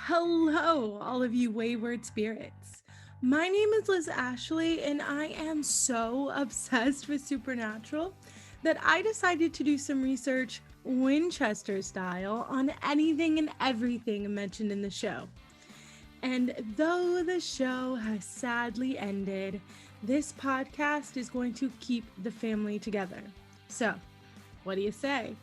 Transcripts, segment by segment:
Hello, all of you Wayward Spirits. My name is Liz Ashley, and I am so obsessed with supernatural that I decided to do some research Winchester style on anything and everything mentioned in the show. And though the show has sadly ended, this podcast is going to keep the family together. So, what do you say?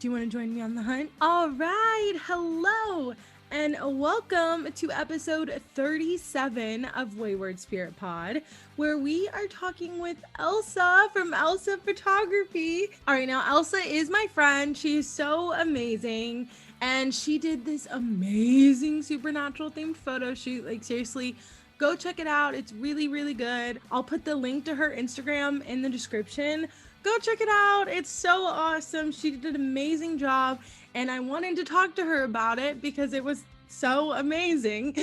Do you want to join me on the hunt? All right, hello, and welcome to episode 37 of Wayward Spirit Pod, where we are talking with Elsa from Elsa Photography. All right, now Elsa is my friend. She is so amazing, and she did this amazing supernatural themed photo shoot. Like, seriously, go check it out. It's really, really good. I'll put the link to her Instagram in the description. Go check it out. It's so awesome. She did an amazing job, and I wanted to talk to her about it because it was so amazing.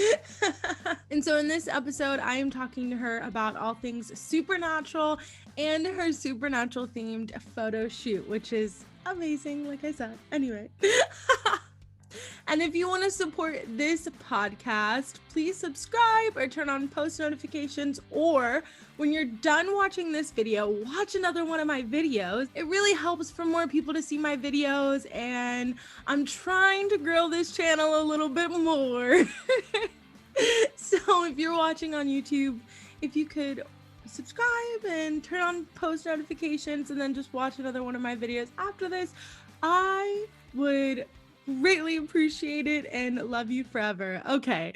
And so in this episode, I am talking to her about all things supernatural and her supernatural themed photo shoot, which is amazing, like I said. Anyway. And if you want to support this podcast, please subscribe or turn on post notifications, or when you're done watching this video, watch another one of my videos. It really helps for more people to see my videos, and I'm trying to grow this channel a little bit more. So if you're watching on YouTube, if you could subscribe and turn on post notifications and then just watch another one of my videos after this, I would greatly appreciate it and love you forever. Okay.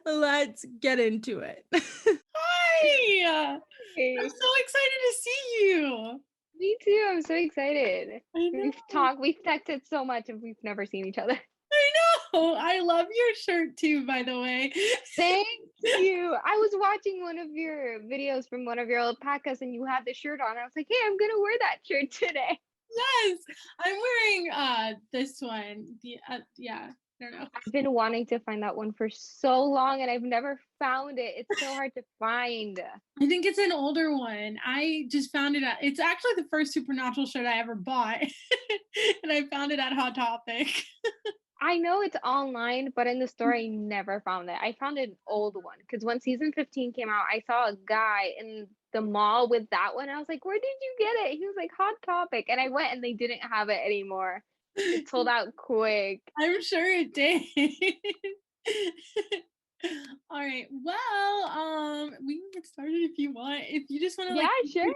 Let's get into it. Hi! Hey. I'm so excited to see you. Me too. I'm so excited. I know. We've texted so much and we've never seen each other. I know. I love your shirt too, by the way. Thank you. I was watching one of your videos from one of your old podcasts and you had the shirt on. I was like, hey, I'm gonna wear that shirt today. Yes, I'm wearing this one. Yeah, I don't know. I've been wanting to find that one for so long and I've never found it. It's so hard to find. I think it's an older one. I just found it at, it's actually the first supernatural shirt I ever bought. And I found it at Hot Topic. I know it's online, but in the store I never found it. I found an old one because when season 15 came out, I saw a guy in the mall with that one. I was like, where did you get it? He was like, Hot Topic. And I went and they didn't have it anymore. It sold out quick. I'm sure it did. All right. Well, we can get started if you want. If you just want to Yeah, sure.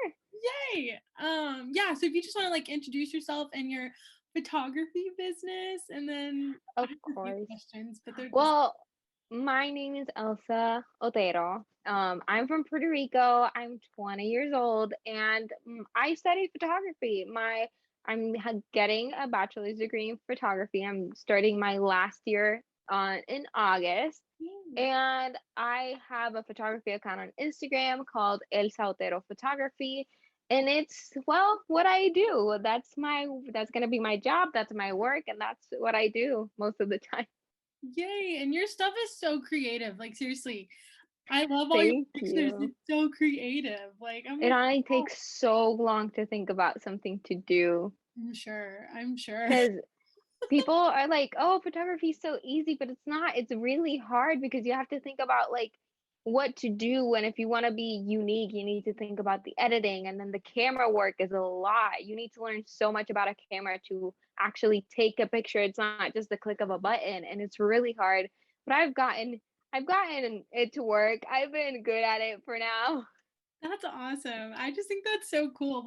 yay. Yeah, so if you just want to like introduce yourself and your photography business, and then Of I have a few course. questions, but they're just Well, my name is Elsa Otero. I'm from Puerto Rico. I'm 20 years old and I study photography. Getting a bachelor's degree in photography. I'm starting my last year in August. And I have a photography account on Instagram called Elsa Otero Photography. And it's, well, what I do. That's gonna be my job, that's my work, and that's what I do most of the time. yay. And your stuff is so creative. Like, seriously, I love all your Thank pictures. you. It's so creative. Like, I'm It like, only oh, takes so long to think about something to do I'm sure. because people are like, oh, photography is so easy, but it's not. It's really hard because you have to think about like what to do. And if you want to be unique, you need to think about the editing, and then the camera work is a lot. You need to learn so much about a camera to actually take a picture. It's not just the click of a button, and it's really hard. But I've gotten it to work. I've been good at it for now. That's awesome. I just think that's so cool.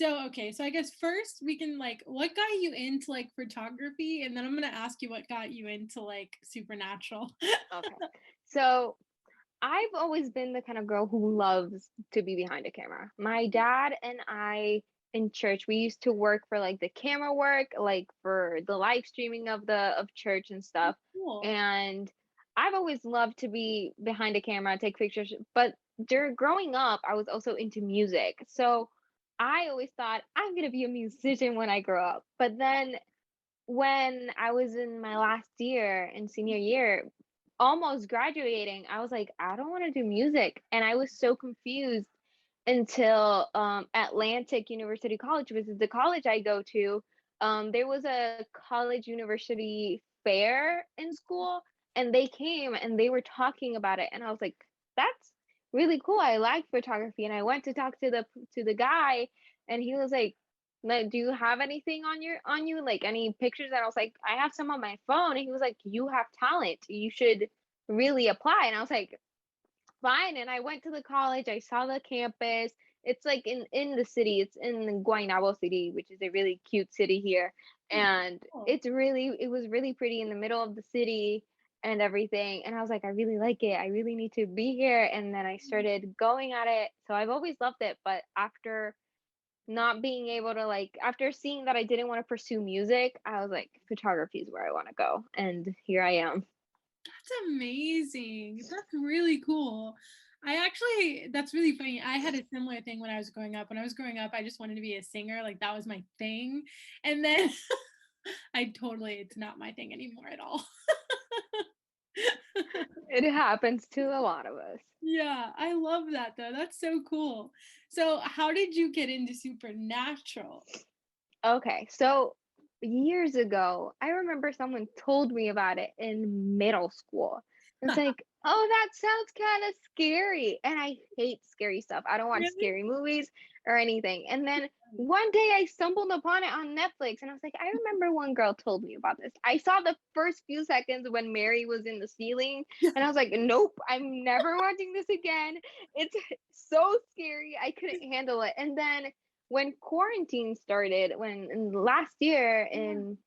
Okay, so I guess first we can like, what got you into like photography? And then I'm gonna ask you what got you into like supernatural. Okay. So I've always been the kind of girl who loves to be behind a camera. My dad and I in church, we used to work for like the camera work, like for the live streaming of church and stuff. Cool. And I've always loved to be behind a camera, take pictures. But during growing up, I was also into music. So I always thought I'm gonna be a musician when I grow up. But then when I was in my last year in senior year, almost graduating, I was like, I don't want to do music. And I was so confused until Atlantic University College, which is the college I go to. there was a college university fair in school, and they came and they were talking about it, and I was like, that's really cool. I like photography. And I went to talk to the guy, and he was like, do you have anything on you, like any pictures? And I was like, I have some on my phone. And he was like, you have talent, you should really apply. And I was like, fine. And I went to the college, I saw the campus. It's like in the city, it's in Guaynabo City, which is a really cute city here. And Oh. it was really pretty in the middle of the city and everything. And I was like, I really like it, I really need to be here. And then I started going at it. So I've always loved it, but after not being able to, like, after seeing that I didn't want to pursue music, I was like, photography is where I want to go, and here I am. That's amazing. That's really cool. That's really funny. I had a similar thing when I was growing up. When I was growing up, I just wanted to be a singer. Like that was my thing. And then it's not my thing anymore at all. It happens to a lot of us. Yeah, I love that though. That's so cool. So, how did you get into Supernatural? Okay, so years ago, I remember someone told me about it in middle school. It's like, oh, that sounds kind of scary. And I hate scary stuff. I don't watch Really? scary movies or anything. And then one day I stumbled upon it on Netflix, and I was like, I remember one girl told me about this. I saw the first few seconds when Mary was in the ceiling, and I was like, nope, I'm never watching this again. It's so scary. I couldn't handle it. And then when quarantine started, when last year in,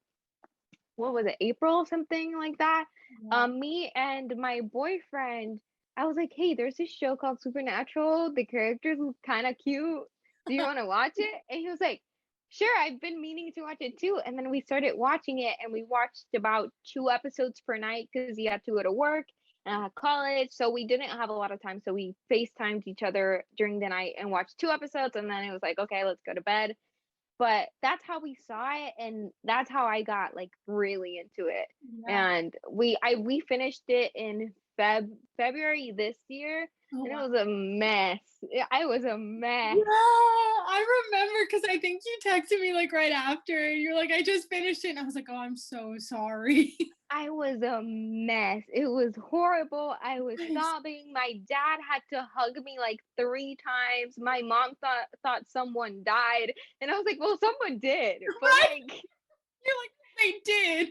what was it, April, something like that, Yeah. me and my boyfriend, I was like, hey, there's this show called Supernatural, the characters look kind of cute, do you want to watch it? And he was like, sure, I've been meaning to watch it too. And then we started watching it, and we watched about 2 episodes per night because he had to go to work and I had college, so we didn't have a lot of time, so we FaceTimed each other during the night and watched 2 episodes, and then it was like, okay, let's go to bed. But that's how we saw it, and that's how I got like really into it. Yeah. And we finished it in February this year, Oh, and it wow. was a mess. I was a mess. Yeah, I remember because I think you texted me like right after, and you're like, I just finished it. And I was like, oh, I'm so sorry. I was a mess. It was horrible. I was Yes. sobbing. My dad had to hug me like 3 times. My mom thought someone died, and I was like, "Well, someone did," but Right? like You're like, they did.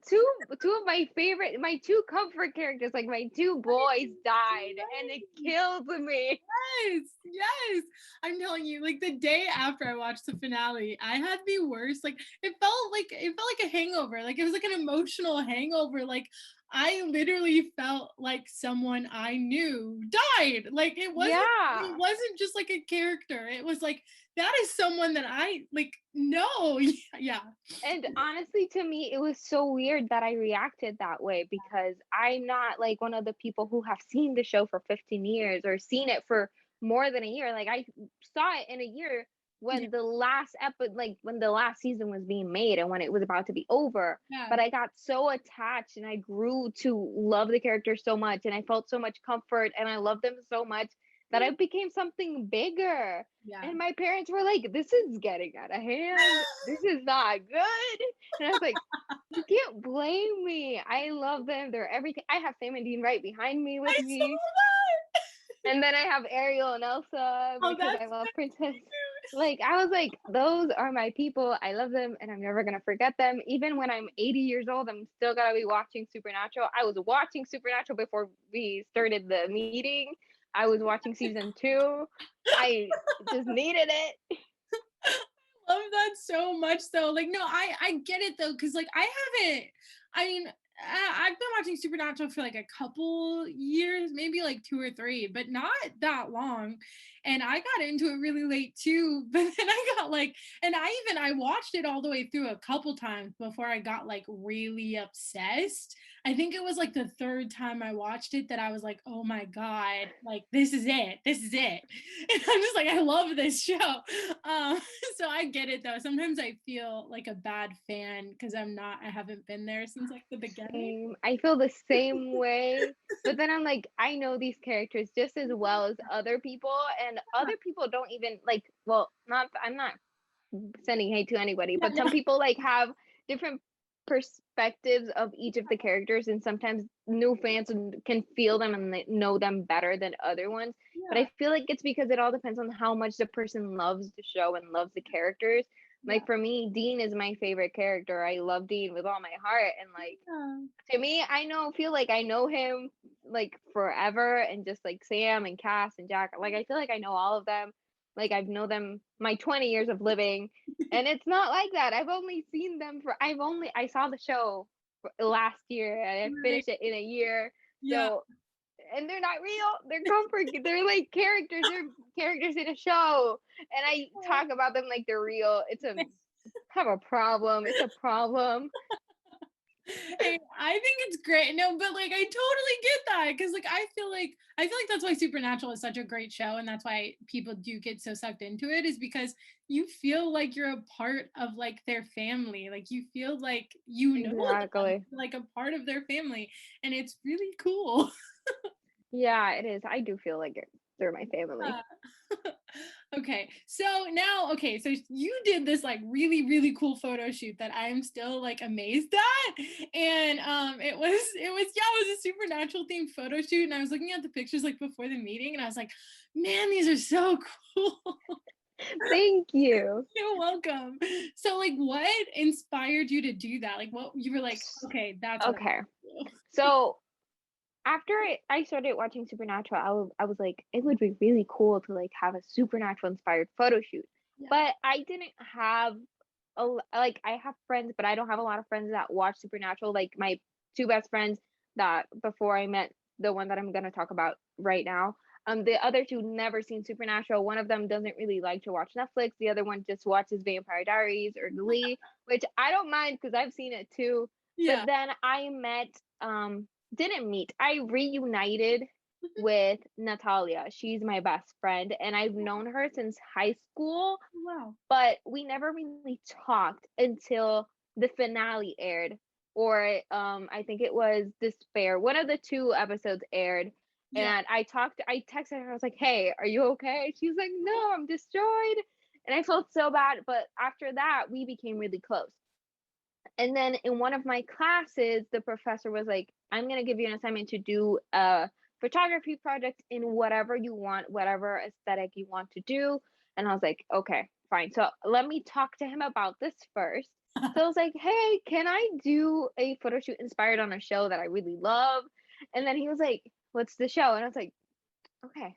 two of my two comfort characters, like my two boys, died, and it killed me. Yes, yes. I'm telling you, like the day after I watched the finale, I had the worst. Like it felt like a hangover. Like it was like an emotional hangover. Like I literally felt like someone I knew died. Like it wasn't. Yeah. It wasn't just like a character. It was like that is someone that I like know. Yeah. And honestly, to me, it was so weird that I reacted that way, because I'm not like one of the people who have seen the show for 15 years or seen it for more than a year. Like I saw it in a year Yeah. when the last like when the last season was being made and when it was about to be over. Yeah. But I got so attached, and I grew to love the characters so much, and I felt so much comfort, and I loved them so much that I became something bigger. Yeah. And my parents were like, this is getting out of hand. This is not good. And I was like, you can't blame me. I love them. They're everything. I have Sam and Dean right behind me with I saw me. that. And then I have Ariel and Elsa Oh, because I that's love so Princess. cute. Like, I was like, those are my people. I love them, and I'm never going to forget them. Even when I'm 80 years old, I'm still going to be watching Supernatural. I was watching Supernatural before we started the meeting. I was watching season 2. I just needed it. Love that so much though. Like, no, I get it though, because like I haven't. I mean, I've been watching Supernatural for like a couple years, maybe like 2 or 3, but not that long. And I got into it really late too. But then I got like, and I watched it all the way through a couple times before I got like really obsessed. I think it was like the third time I watched it that I was like, oh my God, like this is it. This is it. And I'm just like, I love this show. Um, so I get it though. Sometimes I feel like a bad fan because I haven't been there since like the beginning. Same. I feel the same way. But then I'm like, I know these characters just as well as other people, and other people don't even like, well, not, I'm not sending hate to anybody, but some people like have different perspectives of each of the characters, and sometimes new fans can feel them and they know them better than other ones. But I feel like it's because it all depends on how much the person loves the show and loves the characters. Like for me, Dean is my favorite character. I love Dean with all my heart, and like to me, feel like I know him like forever, and just like Sam and Cass and Jack, like I feel like I know all of them. Like I've known them my 20 years of living, and it's not like that. I've only seen them I saw the show last year, and I finished it in a year. So, and they're not real. They're like characters. They're characters in a show, and I talk about them like they're real. Have a problem. It's a problem. Hey, I think it's great. No, but like I totally get that, because like I feel like that's why Supernatural is such a great show, and that's why people do get so sucked into it, is because you feel like you're a part of like their family. Like you feel like them, like a part of their family, and it's really cool. Yeah, it is. I do feel like they're my family. Okay, so you did this like really, really cool photo shoot that I'm still like amazed at, and it was a Supernatural themed photo shoot, and I was looking at the pictures like before the meeting, and I was like, man, these are so cool. Thank you. You're welcome. So like, what inspired you to do that? Like, what you were like, okay, that's okay. So after I started watching Supernatural, I was like, it would be really cool to like have a Supernatural inspired photo shoot. But I didn't have I have friends, but I don't have a lot of friends that watch Supernatural. Like my two best friends that before I met the one that I'm gonna talk about right now. The other two never seen Supernatural. One of them doesn't really like to watch Netflix. The other one just watches Vampire Diaries or Glee, which I don't mind because I've seen it too. Yeah. But then I I reunited with Natalia. She's my best friend, and I've known her since high school. Wow. But we never really talked until the finale aired, or I think it was Despair. One of the two episodes aired. Yeah. And I texted her, I was like, hey, are you okay? She was like, no, I'm destroyed. And I felt so bad. But after that, we became really close. And then in one of my classes, the professor was like, I'm going to give you an assignment to do a photography project in whatever you want, whatever aesthetic you want to do. And I was like, okay, fine. So let me talk to him about this first. So I was like, hey, can I do a photo shoot inspired on a show that I really love? And then he was like, what's the show? And I was like, okay,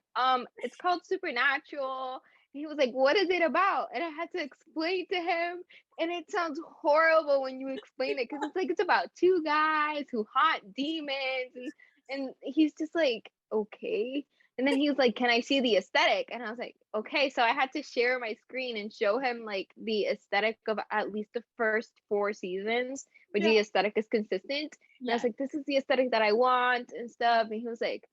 it's called Supernatural. He was like, what is it about? And I had to explain to him, and it sounds horrible when you explain it, because it's about two guys who haunt demons, and he's just like, okay. And then he was like, can I see the aesthetic? And I was like, okay. So I had to share my screen and show him like the aesthetic of at least the first 4 seasons, where the aesthetic is consistent. And I was like, this is the aesthetic that I want and stuff. And he was like,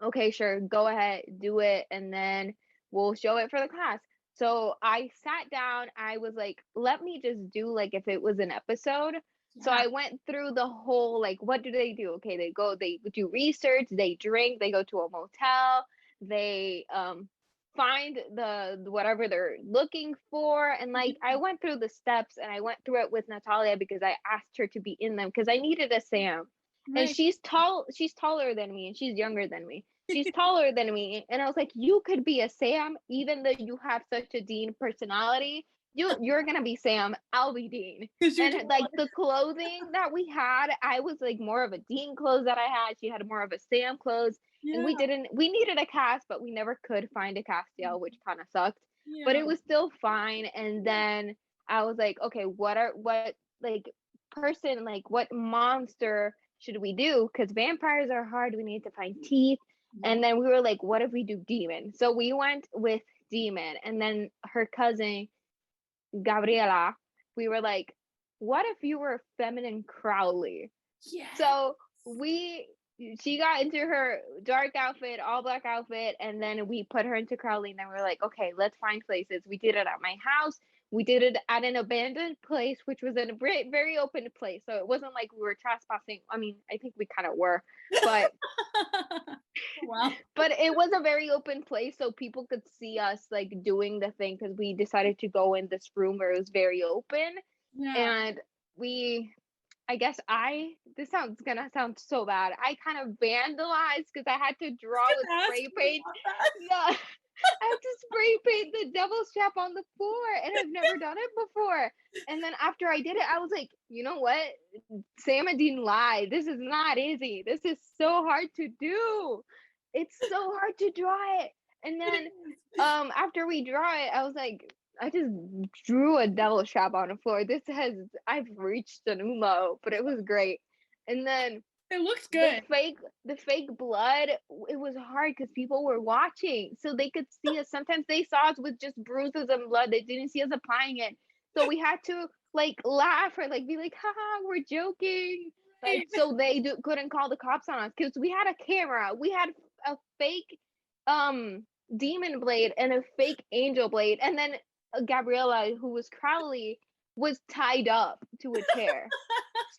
okay, sure, go ahead, do it, and then we'll show it for the class. So I sat down, I was like, let me just do like if it was an episode. So I went through the whole, like, what do? Okay, they do research, they drink, they go to a motel, they find the whatever they're looking for, and like I went through the steps, and I went through it with Natalia because I asked her to be in them because I needed a Sam. Right. And she's taller than me, and she's younger than me. She's taller than me. And I was like, you could be a Sam, even though you have such a Dean personality. You're gonna be Sam, I'll be Dean. And like the clothing that we had, I was like more of a Dean clothes that I had. She had more of a Sam clothes. Yeah. And we needed a cast, but we never could find a Castiel, which kind of sucked. Yeah. But it was still fine. And then I was like, okay, what monster should we do? Because vampires are hard. We need to find teeth. And then we were like, what if we do demon? So we went with demon. And then her cousin, Gabriela, we were like, what if you were feminine Crowley? Yeah. So she got into her dark outfit, all black outfit, and then we put her into Crowley, and then we were like, okay, let's find places. We did it at my house. We did it at an abandoned place, which was in a very, very open place. So it wasn't like we were trespassing. I mean, I think we kind of were, but Wow. but it was a very open place, so people could see us like doing the thing because we decided to go in this room where it was very open. Yeah. And we, I guess this sounds gonna sound so bad. I kind of vandalized because I had to draw with spray paint. Yeah. I had to spray paint the devil's trap on the floor, and I've never done it before. And then after I did it, I was like, you know what? Sam and Dean lied. This is not easy. This is so hard to do. It's so hard to draw it. And then after we draw it, I was like, I just drew a devil's trap on the floor. I've reached a new low, but it was great. And then it looks good. The fake blood, it was hard because people were watching, so they could see us. Sometimes they saw us with just bruises and blood. They didn't see us applying it, so we had to like laugh or like be like, haha, we're joking, like, so they couldn't call the cops on us because we had a camera. We had a fake demon blade and a fake angel blade, and then Gabriella, who was Crowley, was tied up to a chair.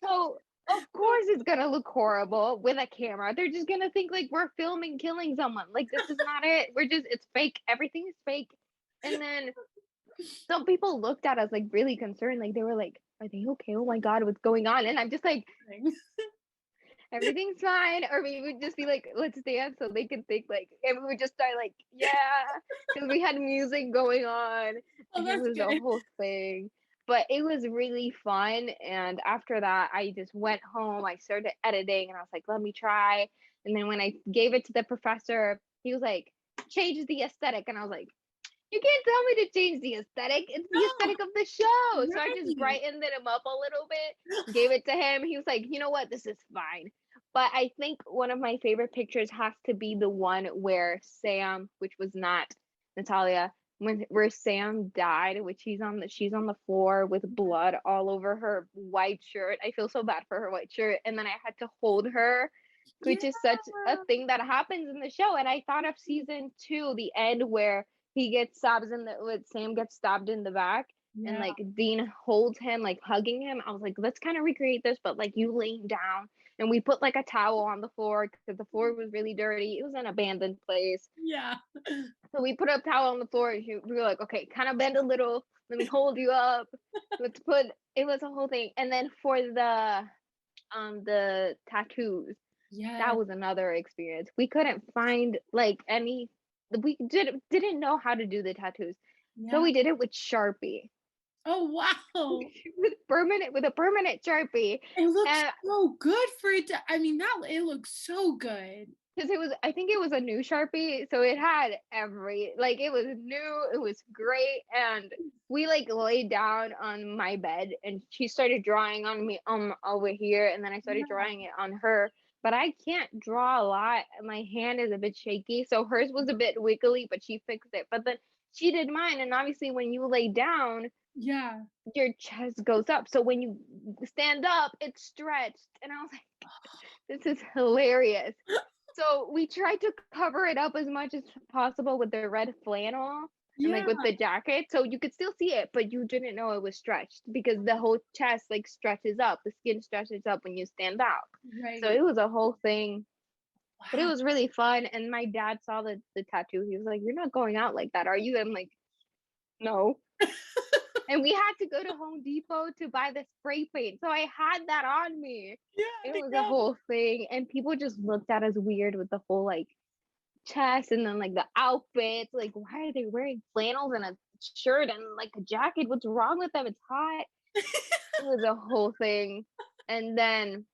So of course it's gonna look horrible with a camera. They're just gonna think like we're filming killing someone. Like, this is not it. It's fake. Everything is fake. And then some people looked at us like really concerned. Like, they were like, are they okay? Oh my God, what's going on? And I'm just like, everything's fine. Or we would just be like, let's dance, so they can think like, and we would just start like, yeah, because we had music going on. Oh, and it was good. a whole thing. But it was really fun. And after that, I just went home. I started editing and I was like, let me try. And then when I gave it to the professor, he was like, change the aesthetic. And I was like, you can't tell me to change the aesthetic. It's the aesthetic of the show. Right. So I just brightened him up a little bit, gave it to him. He was like, you know what? This is fine. But I think one of my favorite pictures has to be the one where Sam, which was not Natalia, where Sam died, which she's on the floor with blood all over her white shirt. I feel so bad for her white shirt. And then I had to hold her, which is such a thing that happens in the show. And I thought of season 2, the end where Sam gets stabbed in the back. Yeah. And like Dean holds him, like hugging him. I was like, let's kind of recreate this, but like you laying down. And we put like a towel on the floor because the floor was really dirty. It was an abandoned place. Yeah. So we put a towel on the floor and we were like, okay, kind of bend a little. Let me hold you up. It was a whole thing. And then for the tattoos, that was another experience. We couldn't find like we didn't know how to do the tattoos. Yeah. So we did it with Sharpie. Oh wow. with a permanent Sharpie. It looks so good for it to, I mean, it looks so good. Because I think it was a new Sharpie, so it had it was new, it was great. And we like laid down on my bed and she started drawing on me over here, and then I started drawing it on her. But I can't draw a lot. My hand is a bit shaky, so hers was a bit wiggly, but she fixed it. But then she did mine, and obviously when you lay down, your chest goes up. So when you stand up, it's stretched. And I was like, this is hilarious. So we tried to cover it up as much as possible with the red flannel and like with the jacket, so you could still see it, but you didn't know it was stretched because the whole chest like stretches up, the skin stretches up when you stand up. Right. So it was a whole thing. Wow. But it was really fun. And my dad saw the tattoo. He was like, "You're not going out like that, are you?" I'm like, "No." And we had to go to Home Depot to buy the spray paint. So I had that on me. Yeah, it was a whole thing. And people just looked at us weird with the whole like chest and then like the outfits. Like, why are they wearing flannels and a shirt and like a jacket? What's wrong with them? It's hot. It was a whole thing. And then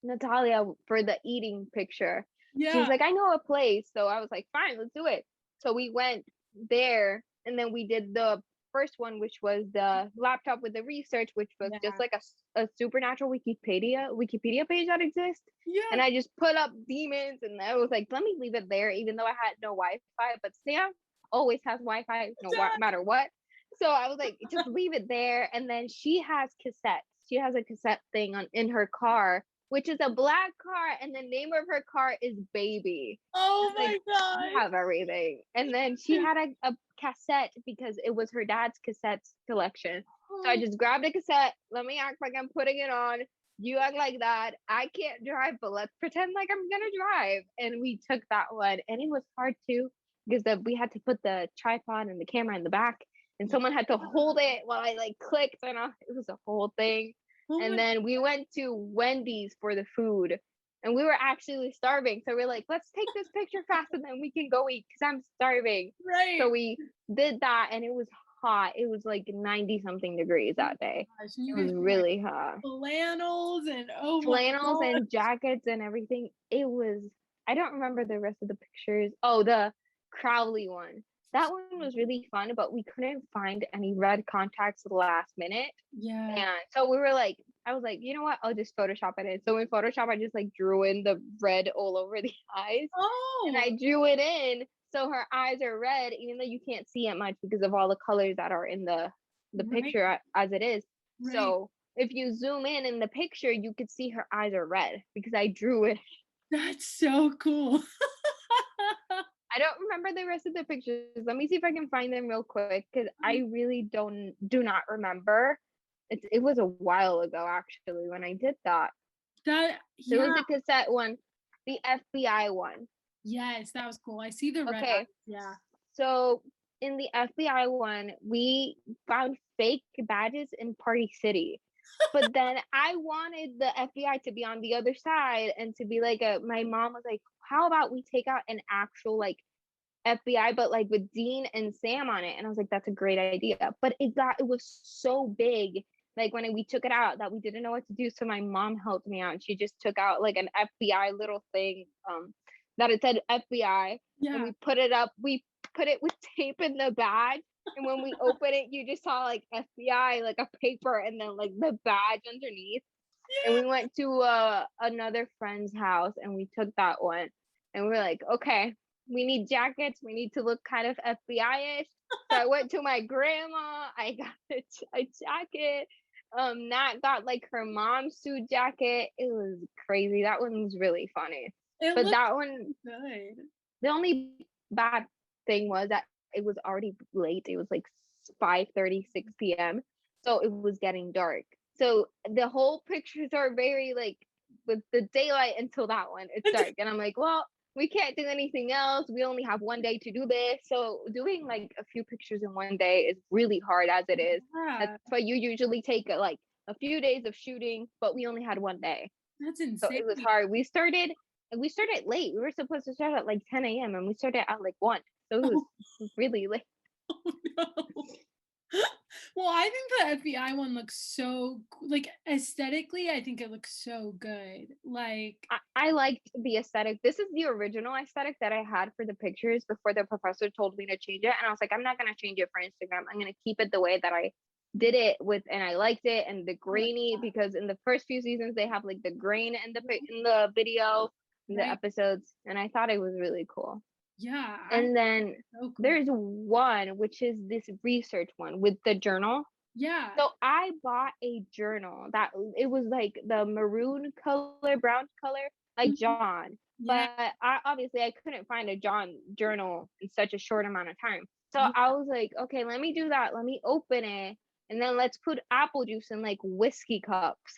Natalia, for the eating picture, she was like, I know a place. So I was like, fine, let's do it. So we went there, and then we did the first one, which was the laptop with the research, which was just like a supernatural Wikipedia page that exists. And I just put up demons, and I was like, let me leave it there, even though I had no Wi-Fi. But Sam always has Wi-Fi, no matter what. So I was like, just leave it there. And then she has cassettes. She has a cassette thing in her car which is a black car, and the name of her car is Baby. Oh Like, my God. you have everything. And then she had a cassette because it was her dad's cassette collection. So I just grabbed a cassette. Let me act like I'm putting it on. You act like that. I can't drive, but let's pretend like I'm gonna drive. And we took that one, and it was hard too because we had to put the tripod and the camera in the back, and someone had to hold it while I like clicked, and it was a whole thing. And then we went to Wendy's for the food, and we were actually starving. So we're like, let's take this picture fast, and then we can go eat because I'm starving. Right. So we did that, and it was hot. It was like 90 something degrees that day. It was really hot. Flannels and jackets and everything. It was, I don't remember the rest of the pictures. Oh, the Crowley one. That one was really fun, but we couldn't find any red contacts at the last minute. Yeah. And so we were like, I was like, you know what? I'll just Photoshop it in. So in Photoshop, I just like drew in the red all over the eyes. Oh. And I drew it in. So her eyes are red, even though you can't see it much because of all the colors that are in the picture as it is. Right. So if you zoom in the picture, you could see her eyes are red because I drew it. That's so cool. I don't remember the rest of the pictures. Let me see if I can find them real quick because I really do not remember. It was a while ago actually when I did that. There was a cassette one, the FBI one. Yes, that was cool. I see the red eyes. Yeah. So in the FBI one, we found fake badges in Party City. But then I wanted the FBI to be on the other side and to be like my mom was like, how about we take out an actual like FBI, but like with Dean and Sam on it? And I was like, that's a great idea. But it was so big, like when we took it out, that we didn't know what to do. So my mom helped me out, and she just took out like an FBI little thing that it said FBI. Yeah. And we put it up. We put it with tape in the bag. And when we open it, you just saw like FBI, like a paper, and then like the badge underneath. Yeah. And we went to another friend's house, and we took that one. And we were like, okay, we need jackets. We need to look kind of FBI-ish. So I went to my grandma. I got a jacket. Nat got like her mom's suit jacket. It was crazy. That one was really funny. But that one, good. The only bad thing was that it was already late. It was like 5:36 p.m. So it was getting dark. So the whole pictures are very like with the daylight until that one. It's dark. And I'm like, well, we can't do anything else. We only have one day to do this. So doing like a few pictures in one day is really hard as it is. Yeah. That's why you usually take like a few days of shooting, but we only had one day. That's insane. So it was hard. We started late. We were supposed to start at like 10 a.m. and we started at like 1. So it was really late. Oh, no. Well, I think the FBI one looks so like aesthetically. I think it looks so good. Like I liked the aesthetic. This is the original aesthetic that I had for the pictures before the professor told me to change it. And I was like, I'm not gonna change it for Instagram. I'm gonna keep it the way that I did it with, and I liked it, and the grainy, because in the first few seasons they have like the grain in the video, in the episodes, and I thought it was really cool. Yeah. And then there's one, which is this research one with the journal. Yeah. So I bought a journal that it was like the maroon color, brown color, like John. Yeah. But I couldn't find a John journal in such a short amount of time. So I was like, okay, let me do that. Let me open it. And then let's put apple juice in like whiskey cups.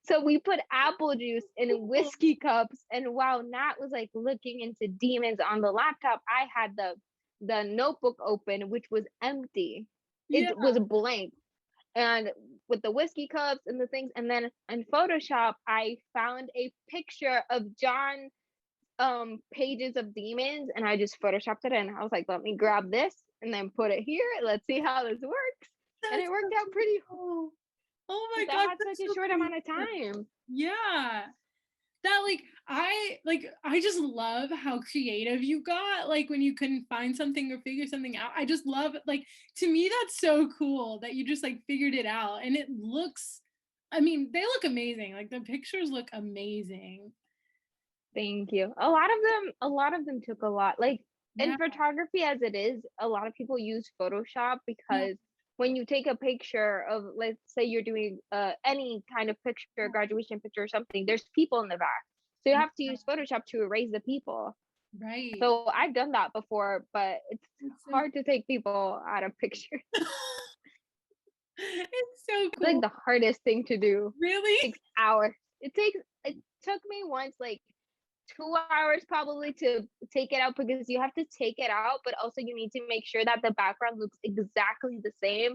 So we put apple juice in whiskey cups, and while Nat was like looking into demons on the laptop, I had the notebook open, which was empty. It was blank. And with the whiskey cups and the things, and then in Photoshop, I found a picture of John pages of demons, and I just Photoshopped it in. I was like, let me grab this and then put it here. Let's see how this works. And it worked out pretty cool. Oh my God, that had such a short amount of time. Yeah. That I just love how creative you got, like when you couldn't find something or figure something out. I just love, like, to me that's so cool that you just like figured it out, and it looks, I mean, they look amazing. Like the pictures look amazing. Thank you. A lot of them took a lot. Like in photography as it is, a lot of people use Photoshop because when you take a picture of, let's say you're doing any kind of picture, graduation picture or something, there's people in the back. So you have to use Photoshop to erase the people. Right. So I've done that before, but it's so hard to take people out of pictures. It's so It's like cool. the hardest thing to do. Really? It takes hours. It took me once like 2 hours probably to take it out, because you have to take it out, but also you need to make sure that the background looks exactly the same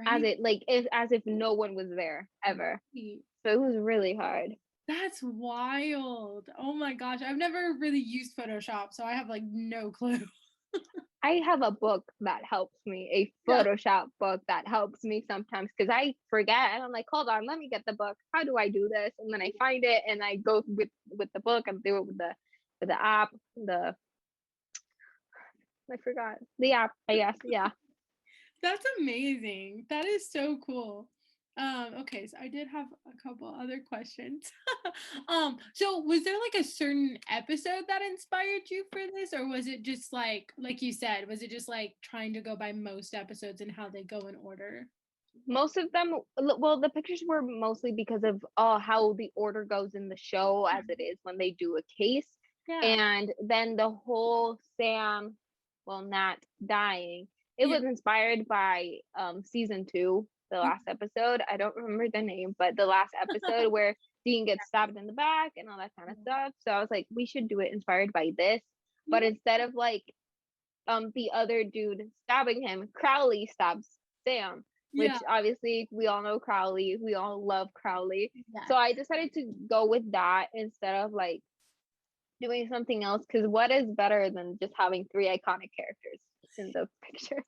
as Right. it like as if no one was there ever. Right. So it was really hard. That's wild. Oh my gosh. I've never really used Photoshop, so I have like no clue. I have a book that helps me, a Yeah. Photoshop book that helps me sometimes, because I forget and I'm like, hold on, let me get the book. How do I do this? And then I find it and I go with the book and do it with the app. I forgot the app, I guess. Yeah. That's amazing. That is so cool. Okay, so I did have a couple other questions. So was there like a certain episode that inspired you for this, or was it just like you said, was it just like trying to go by most episodes and how they go in order? Most of them, well, the pictures were mostly because of how the order goes in the show, as it is when they do a case. Yeah. And then the whole Sam, well, Nat dying, it Yeah. was inspired by season 2, the last episode. I don't remember the name, but the last episode where Dean gets stabbed in the back and all that kind of stuff. So I was like, we should do it inspired by this. But Yeah. instead of like the other dude stabbing him, Crowley stabs Sam, which Yeah. obviously we all know Crowley. We all love Crowley. Yes. So I decided to go with that instead of like doing something else, because what is better than just having 3 iconic characters in the picture?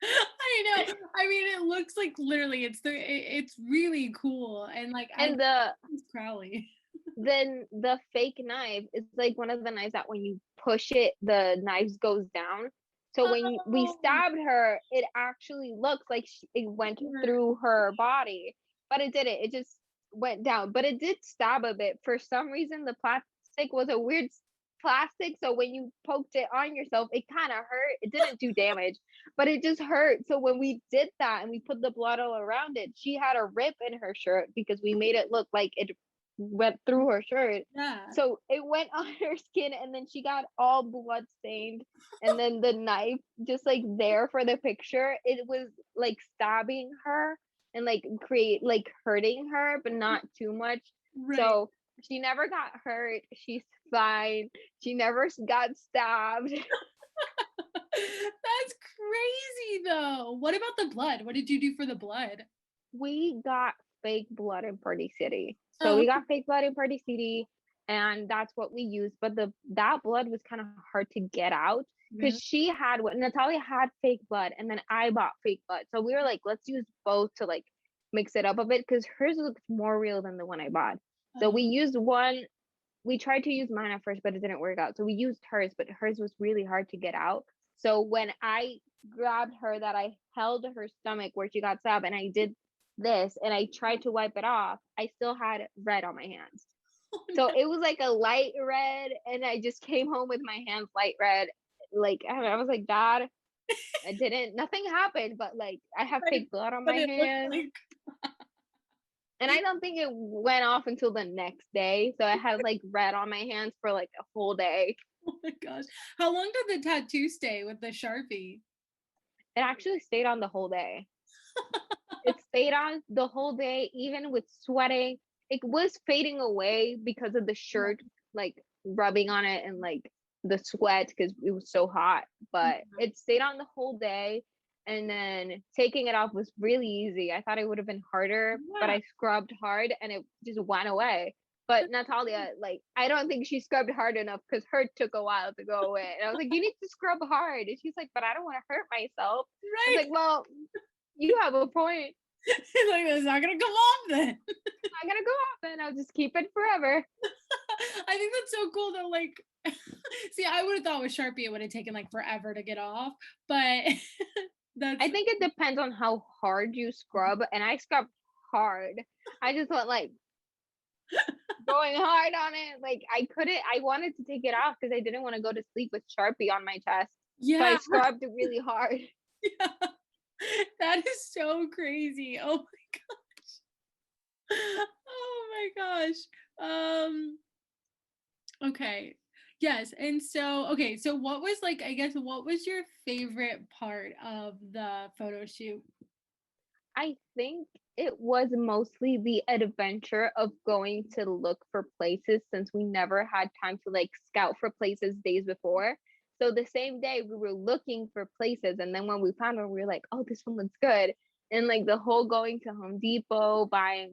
I know. I mean, it looks like literally it's really cool, and like I And the it's Crowley. then the fake knife is like one of the knives that when you push it, the knives goes down. So when we Oh, stabbed her, it actually looks like it went through her body, but it didn't. It just went down, but it did stab a bit. For some reason, the plastic was a weird plastic. So when you poked it on yourself, it kind of hurt. It didn't do damage, but it just hurt. So when we did that and we put the blood all around it, she had a rip in her shirt because we made it look like it went through her shirt. yeah. So it went on her skin and then she got all blood stained. And then the knife, just like there for the picture, it was like stabbing her and like hurting her, but not too much. Right. So she never got hurt. She's fine. She never got stabbed. That's crazy though. What about the blood? What did you do for the blood? We got fake blood in Party City. So Oh, we got fake blood in Party City, and that's what we used. But that blood was kind of hard to get out really? because Natalia had fake blood, and then I bought fake blood. So we were like, let's use both to like mix it up a bit because hers looks more real than the one I bought. So Oh, we used one. We tried to use mine at first, but it didn't work out. So we used hers, but hers was really hard to get out. So when I grabbed her, that I held her stomach where she got stabbed, and I did this and I tried to wipe it off, I still had red on my hands. oh So no. it was like a light red, and I just came home with my hands light red. Like I was like, Dad, nothing happened, but like I have Right. fake blood on But my it looks hands. like And I don't think it went off until the next day. So I had like red on my hands for like a whole day. oh my gosh. How long did the tattoo stay with the Sharpie? It actually stayed on the whole day. It stayed on the whole day, even with sweating. It was fading away because of the shirt, like rubbing on it and like the sweat because it was so hot. But it stayed on the whole day. And then taking it off was really easy. I thought it would have been harder, but Yeah. I scrubbed hard and it just went away. But Natalia, like, I don't think she scrubbed hard enough because hers took a while to go away. And I was like, you need to scrub hard. And she's like, but I don't want to hurt myself. I was Right. like, well, you have a point. It's like it's not gonna come off then. I'm gonna go off and I'll just keep it forever. I think that's so cool though. Like, see, I would have thought with Sharpie it would have taken like forever to get off, but that's I think it depends on how hard you scrub, and I scrubbed hard. I just went like going hard on it. Like I wanted to take it off because I didn't want to go to sleep with Sharpie on my chest. So I yeah, scrubbed really hard. yeah. That is so crazy. Oh my gosh. Oh my gosh. Okay. Yes. And so, okay, so what was like, I guess, what was your favorite part of the photo shoot? I think it was mostly the adventure of going to look for places since we never had time to like scout for places days before. So the same day we were looking for places, and then when we found one, we were like, "Oh, this one looks good." And like the whole going to Home Depot, buying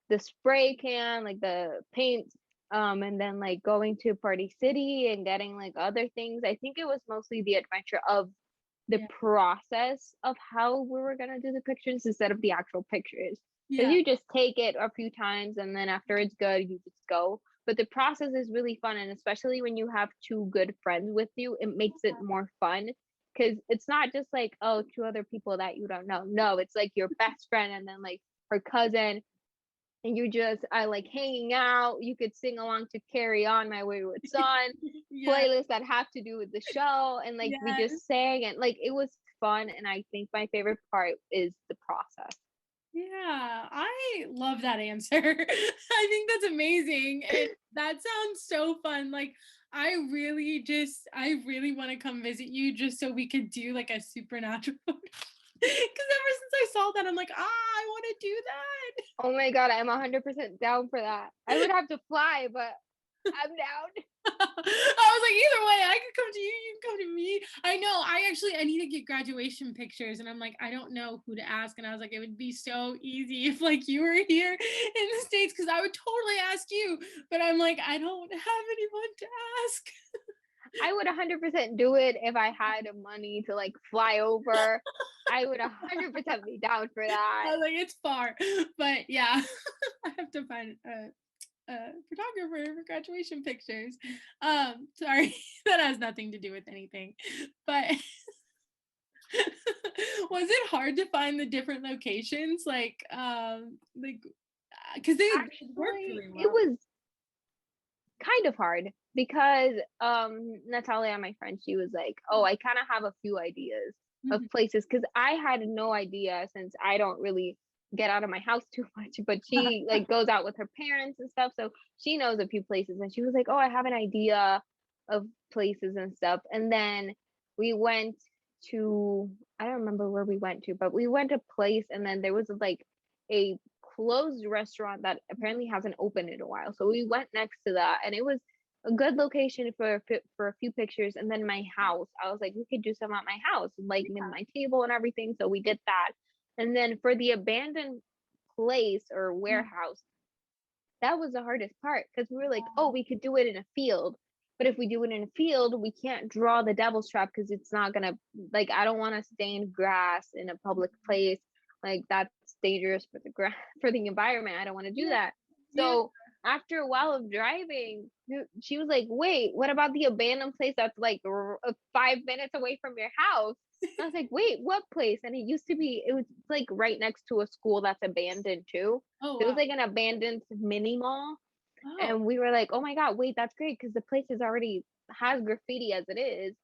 the spray can, like the paint, and then like going to Party City and getting like other things. I think it was mostly the adventure of the Yeah. process of how we were gonna do the pictures instead of the actual pictures. Because Yeah. you just take it a few times and then after it's good, you just go. But the process is really fun, and especially when you have two good friends with you, it makes it more fun. Because it's not just like, oh, two other people that you don't know. No, it's like your best friend and then like her cousin, and you just are like hanging out. You could sing along to Carry On, My Wayward Son, Yeah. playlists that have to do with the show, and like we Yes. just sang, and like it was fun. And I think my favorite part is the process. Yeah, I love that answer. I think that's amazing. And that sounds so fun. Like, I really want to come visit you just so we could do like a supernatural. Because ever since I saw that, I'm like, I want to do that. Oh my god, I'm 100% down for that. I would have to fly, but I'm down. I was like, either way, I could come to you, you can come to me. I know. I need to get graduation pictures, and I'm like, I don't know who to ask. And I was like, it would be so easy if like you were here in the States, because I would totally ask you. But I'm like, I don't have anyone to ask. I would 100% do it if I had money to like fly over. I would 100% be down for that. I was like, it's far, but yeah, I have to find a photographer for graduation pictures. Sorry, that has nothing to do with anything, but was it hard to find the different locations? Like, because they worked Actually, really it well. was kind of hard because Natalia, my friend, she was like, "Oh, I kind of have a few ideas of Mhm. places," because I had no idea since I don't really get out of my house too much, but she like goes out with her parents and stuff, so she knows a few places, and she was like, "Oh, I have an idea of places and stuff." And then we went to, I don't remember where we went to, but we went to a place, and then there was like a closed restaurant that apparently hasn't opened in a while. So we went next to that, and it was a good location for a few pictures. And then my house, I was like, we could do some at my house, like in my table and everything. So we did that. And then for the abandoned place or Yeah. warehouse, that was the hardest part because we were like, oh, we could do it in a field. But if we do it in a field, we can't draw the devil's trap because it's not gonna, like, I don't want to stain grass in a public place. Like that's dangerous for the grass for the environment. I don't want to do Yeah. that. Yeah. So after a while of driving, she was like, wait, what about the abandoned place that's like 5 minutes away from your house? I was like, wait, what place? And it was like right next to a school that's abandoned too. Oh It was wow. like an abandoned mini mall. Oh. And we were like, oh my God, wait, that's great because the place is already has graffiti as it is.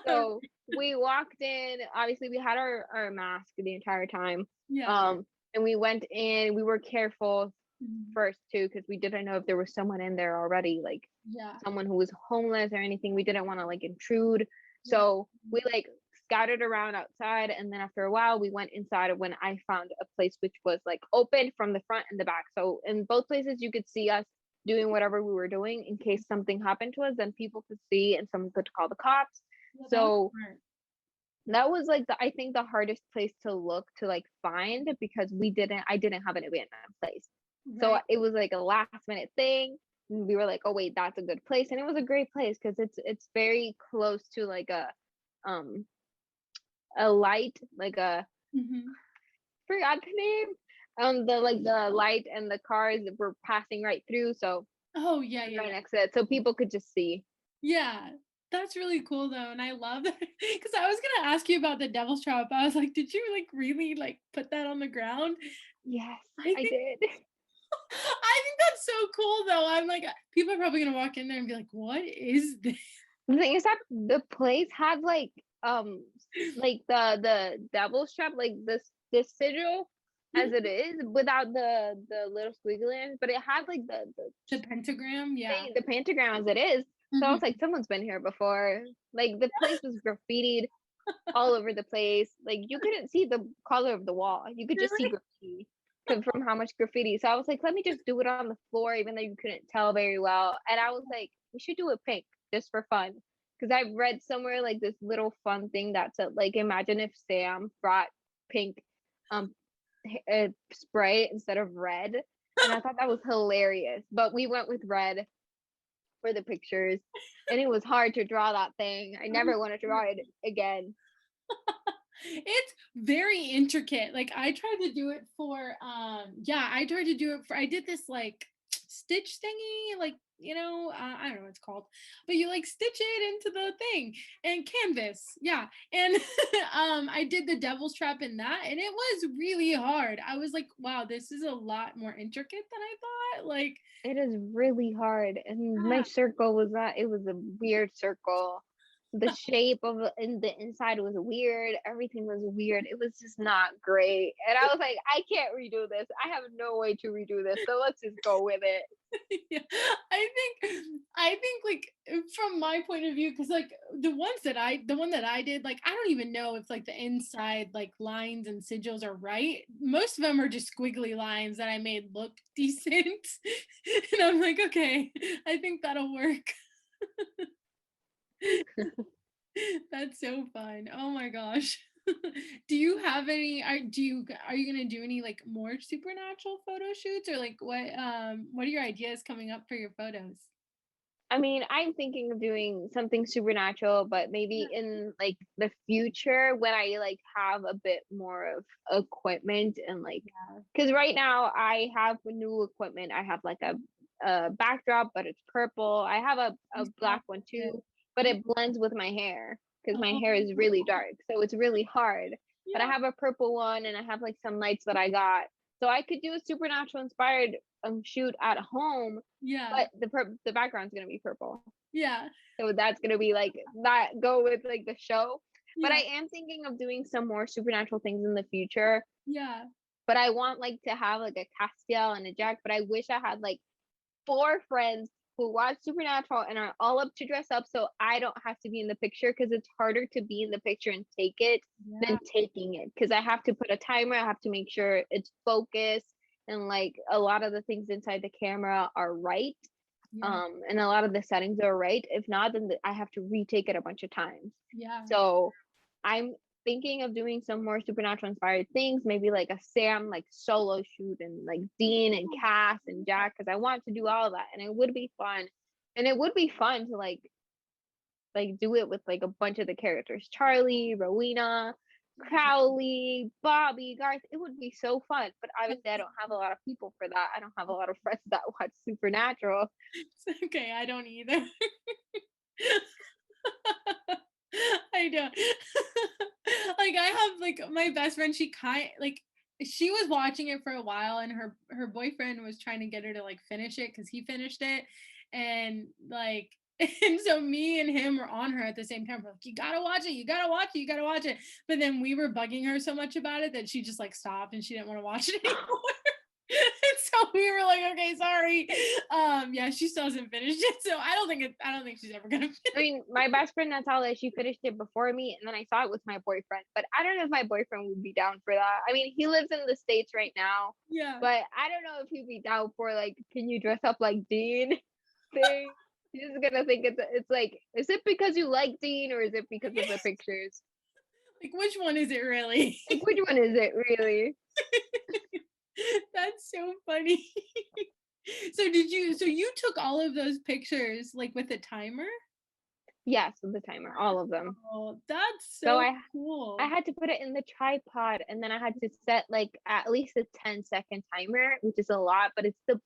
So we walked in. Obviously, we had our mask the entire time. Yeah. And we went in. We were careful Mhm. first too because we didn't know if there was someone in there already, like Yeah. someone who was homeless or anything. We didn't want to like intrude. Yeah. So we like scattered around outside, and then after a while we went inside when I found a place which was like open from the front and the back. So in both places you could see us doing whatever we were doing in case something happened to us, then people could see and someone could call the cops. Yeah, that was So smart. that was like the I think the hardest place to look to like find because I didn't have an abandoned place. So Right. it was like a last minute thing. And we were like, oh wait, that's a good place. And it was a great place because it's very close to like um a light, like a Hmm. forgot the name. The like the light and the cars that were passing right through. So Oh yeah, and yeah, right yeah. next to it. So people could just see. Yeah, that's really cool though, and I love that because I was gonna ask you about the devil's trap. I was like, did you like really like put that on the ground? Yes, I I think did. I think that's so cool though. I'm like, people are probably gonna walk in there and be like, what is this? The thing is that the place had like like the devil's trap, like this sigil as it is without the little squiggly lines, but it had like The pentagram, yeah. the pentagram as it is. So I was Mhm. like, someone's been here before. Like the place was graffitied all over the place. Like you couldn't see the color of the wall. You could just see Really? graffiti from how much graffiti. So I was like, let me just do it on the floor, even though you couldn't tell very well. And I was like, we should do it pink just for fun. Because I've read somewhere like this little fun thing that's like imagine if Sam brought pink um spray instead of red. And I thought that was hilarious. But we went with red for the pictures. And it was hard to draw that thing. I never want to draw it again. It's very intricate. Like I tried to do it for I did this like stitch thingy, like I don't know what it's called, but you like stitch it into the thing and canvas, yeah. And I did the devil's trap in that, and it was really hard. I was like, wow, this is a lot more intricate than I thought. Like, It is really hard. And my yeah. circle was not, it was a weird circle. The shape of in the inside was weird. Everything was weird. It was just not great. And I was like, I can't redo this. I have no way to redo this. So let's just go with it. Yeah, I think like from my point of view, because like the one that I did, like I don't even know if like the inside like lines and sigils are right. Most of them are just squiggly lines that I made look decent. And I'm like, okay, I think that'll work. That's so fun. Oh my gosh. Do you have any are you gonna do any like more supernatural photo shoots, or like what are your ideas coming up for your photos? I mean, I'm thinking of doing something supernatural, but maybe in like the future when I like have a bit more of equipment and like, Yeah. because right now I have new equipment. I have like a backdrop, but it's purple. I have a You black saw one it. too, but it blends with my hair because my hair is Oh, really dark. So it's really hard. But I yeah. have a purple one and I have like some lights that I got. So I could do a supernatural inspired shoot at home, Yeah. but the background's gonna be purple. Yeah. So that's gonna be like that go with like the show. But I Yeah. am thinking of doing some more supernatural things in the future. Yeah. But I want like to have like a Castiel and a Jack. But I wish I had like four friends who watch Supernatural and are all up to dress up so I don't have to be in the picture because it's harder to be in the picture and take it Yeah. than taking it. Because I have to put a timer, I have to make sure it's focused and like a lot of the things inside the camera are right. Yeah. And a lot of the settings are right. If not, then I have to retake it a bunch of times. Yeah. So I'm thinking of doing some more supernatural inspired things, maybe like a Sam like solo shoot and like Dean and Cass and Jack, because I want to do all that and it would be fun. And it would be fun to like do it with like a bunch of the characters. Charlie, Rowena, Crowley, Bobby, Garth. It would be so fun. But obviously I don't have a lot of people for that. I don't have a lot of friends that watch Supernatural. It's okay, I don't either. I don't. Like I have like my best friend, she was watching it for a while, and her boyfriend was trying to get her to like finish it because he finished it. And like and so me and him were on her at the same time. We're like, you gotta watch it, you gotta watch it, you gotta watch it. But then we were bugging her so much about it that she just like stopped and she didn't want to watch it anymore. And so we were like, okay, sorry. Yeah, she still hasn't finished it. So I don't think she's ever gonna finish. I mean, my best friend Natalia, she finished it before me, and then I saw it with my boyfriend. But I don't know if my boyfriend would be down for that. I mean, he lives in the States right now, Yeah. but I don't know if he'd be down for like, can you dress up like Dean thing. He's gonna think it's like, is it because you like Dean or is it because of the pictures? Like which one is it really? Like, which one is it really? That's so funny. So you took all of those pictures like with a timer? Yes, with the timer, all of them. Oh, that's So so I cool. had to put it in the tripod and then I had to set like at least a 10-second timer, which is a lot, but it's the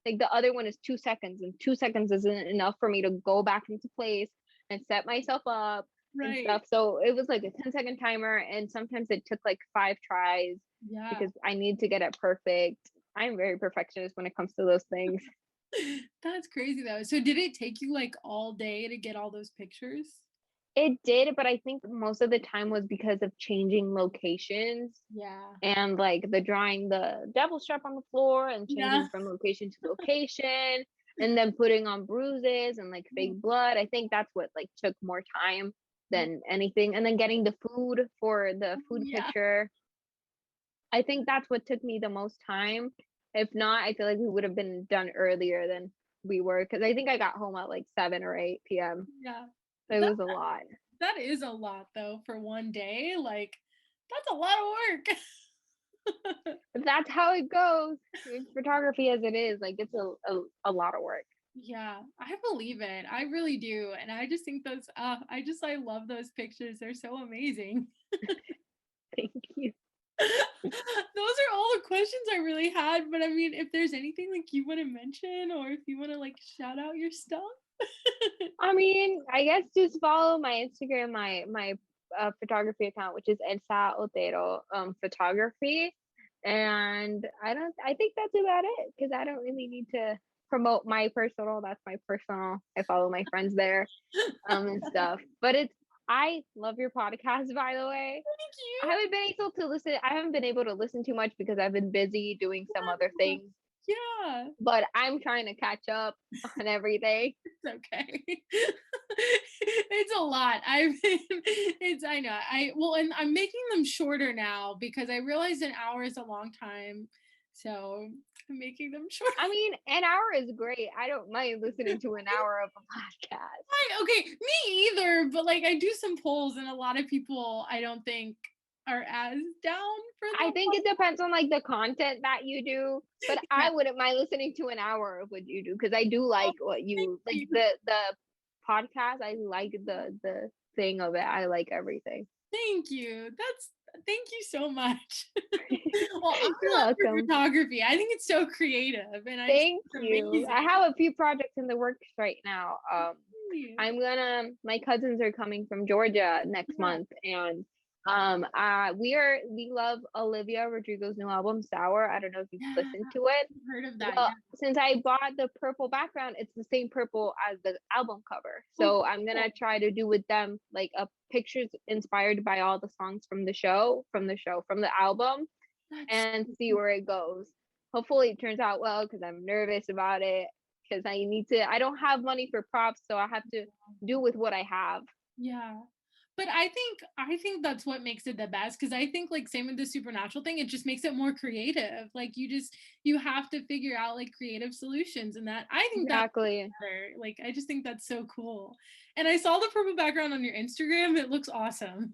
like the other one is 2 seconds and 2 seconds isn't enough for me to go back into place and set myself up and Right. stuff. So it was like a 10-second timer and sometimes it took like 5 tries Yeah. because I need to get it perfect. I'm very perfectionist when it comes to those things. That's crazy though. So did it take you like all day to get all those pictures? It did, but I think most of the time was because of changing locations Yeah. and like the drawing the devil strap on the floor and Yeah. changing from location to location and then putting on bruises and like fake blood. I think that's what like took more time than anything. And then getting the food for the food Yeah. picture. I think that's what took me the most time. If not, I feel like we would have been done earlier than we were because I think I got home at like 7 or 8 p.m. Yeah. It That was a lot. that is a lot though for one day. Like that's a lot of work. But that's how it goes. With photography as it is, like it's a lot of work. Yeah, I believe it. I really do. And I just think those I love those pictures. They're so amazing. Thank you. Those are all the questions I really had, but I mean, if there's anything like you want to mention or if you want to like shout out your stuff. I mean, I guess just follow my Instagram, my photography account, which is Elsa Otero Photography. And I think that's about it because I don't really need to promote my personal. That's my personal. I follow my friends there and stuff. But I love your podcast, by the way. Thank I haven't been able to listen too much because I've been busy doing some other things. Yeah, But I'm trying to catch up on everything. it's okay. It's a lot. I know. And I'm making them shorter now because I realized an hour is a long time. So I'm making them shorter. I mean, an hour is great. I don't mind listening to an hour of a podcast. Okay, me either, but like I do some polls and a lot of people I don't think are as down for I them. think it depends on like the content that you do, but I wouldn't mind listening to an hour of what you do because I do like what you like you. the podcast. I like the thing of it. I like everything. Thank you. Thank you so much. Well, I You're love your welcome. photography. I think it's so creative and Thank you. amazing. I have a few projects in the works right now. You. My cousins are coming from Georgia next month and we love Olivia Rodrigo's new album Sour. I don't know if you've listened to it. I've heard of that. Well, since I bought the purple background, it's the same purple as the album cover. So I'm gonna try to do with them like a pictures inspired by all the songs from the album, and see where it goes. Hopefully it turns out well because I'm nervous about it because I don't have money for props, so I have to do with what I have. Yeah. But I think that's what makes it the best because I think like same with the supernatural thing, it just makes it more creative. Like you have to figure out like creative solutions and that I think Exactly. that's better. Like I just think that's so cool. And I saw the purple background on your Instagram. It looks awesome.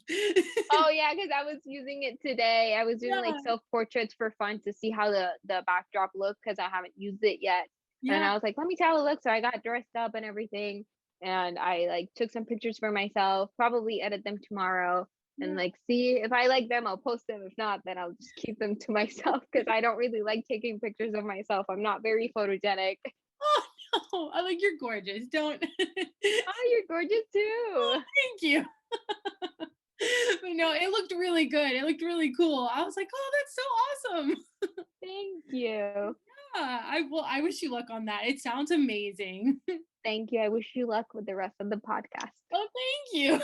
Oh yeah, because I was using it today. I was doing like self-portraits for fun to see how the backdrop looked because I haven't used it yet. Yeah. And I was like, let me see how it looks. So I got dressed up and everything. And I like took some pictures for myself, probably edit them tomorrow and like see if I like them, I'll post them. If not, then I'll just keep them to myself because I don't really like taking pictures of myself. I'm not very photogenic. Oh no, I like you're gorgeous. Don't. Oh, you're gorgeous too. Oh, thank you. But no, it looked really good. It looked really cool. I was like, oh, that's so awesome. Thank you. Yeah, I wish you luck on that. It sounds amazing. Thank you. I wish you luck with the rest of the podcast. Oh, thank you.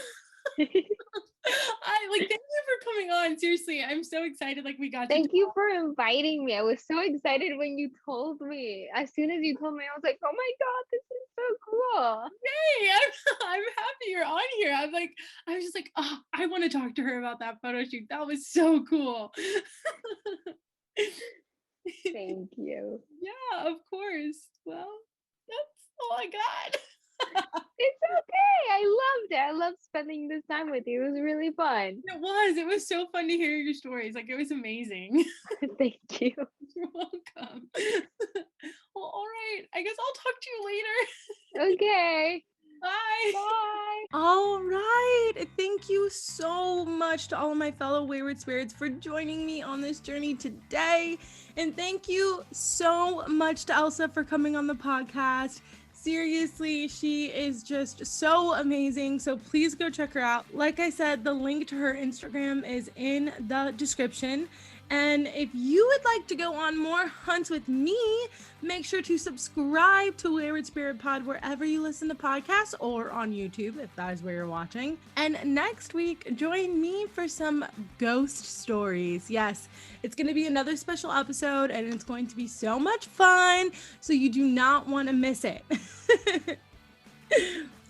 Thank you for coming on. Seriously, I'm so excited. Like we got Thank you for inviting me. I was so excited when you told me. As soon as you told me, I was like, oh my God, this is so cool. Yay, I'm happy you're on here. I was just like, oh, I want to talk to her about that photo shoot. That was so cool. Thank you. Yeah, of course. Well, that's all I got. It's okay. I loved it. I loved spending this time with you. It was really fun. It was so fun to hear your stories. Like it was amazing. Thank you. You're welcome. Well, all right. I guess I'll talk to you later. Okay. Bye. Bye. All right. Thank you so much to all of my fellow Wayward Spirits for joining me on this journey today. And thank you so much to Elsa for coming on the podcast. Seriously, she is just so amazing. So please go check her out. Like I said, the link to her Instagram is in the description. And if you would like to go on more hunts with me, make sure to subscribe to Wayward Spirit Pod wherever you listen to podcasts or on YouTube if that is where you're watching. And next week, join me for some ghost stories. Yes, it's going to be another special episode and it's going to be so much fun. So you do not want to miss it.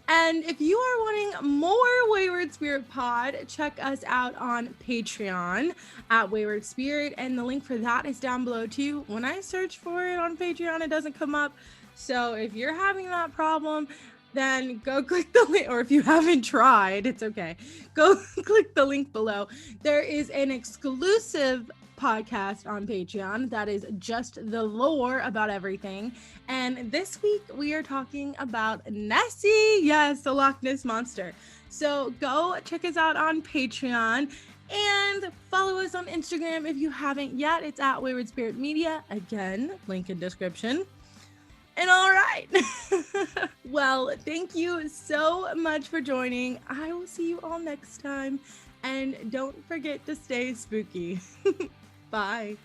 And if you are wanting more Wayward Spirit Pod, check us out on Patreon at Wayward Spirit, and the link for that is down below too. When I search for it on Patreon, it doesn't come up. So if you're having that problem, then go click the link, or if you haven't tried, it's okay. Go click the link below. There is an exclusive podcast on Patreon that is just the lore about everything. And this week we are talking about Nessie. Yes, the Loch Ness Monster. So go check us out on Patreon and follow us on Instagram if you haven't yet. It's at Wayward Spirit Media. Again, link in description. And all right. Well, thank you so much for joining. I will see you all next time. And don't forget to stay spooky. Bye.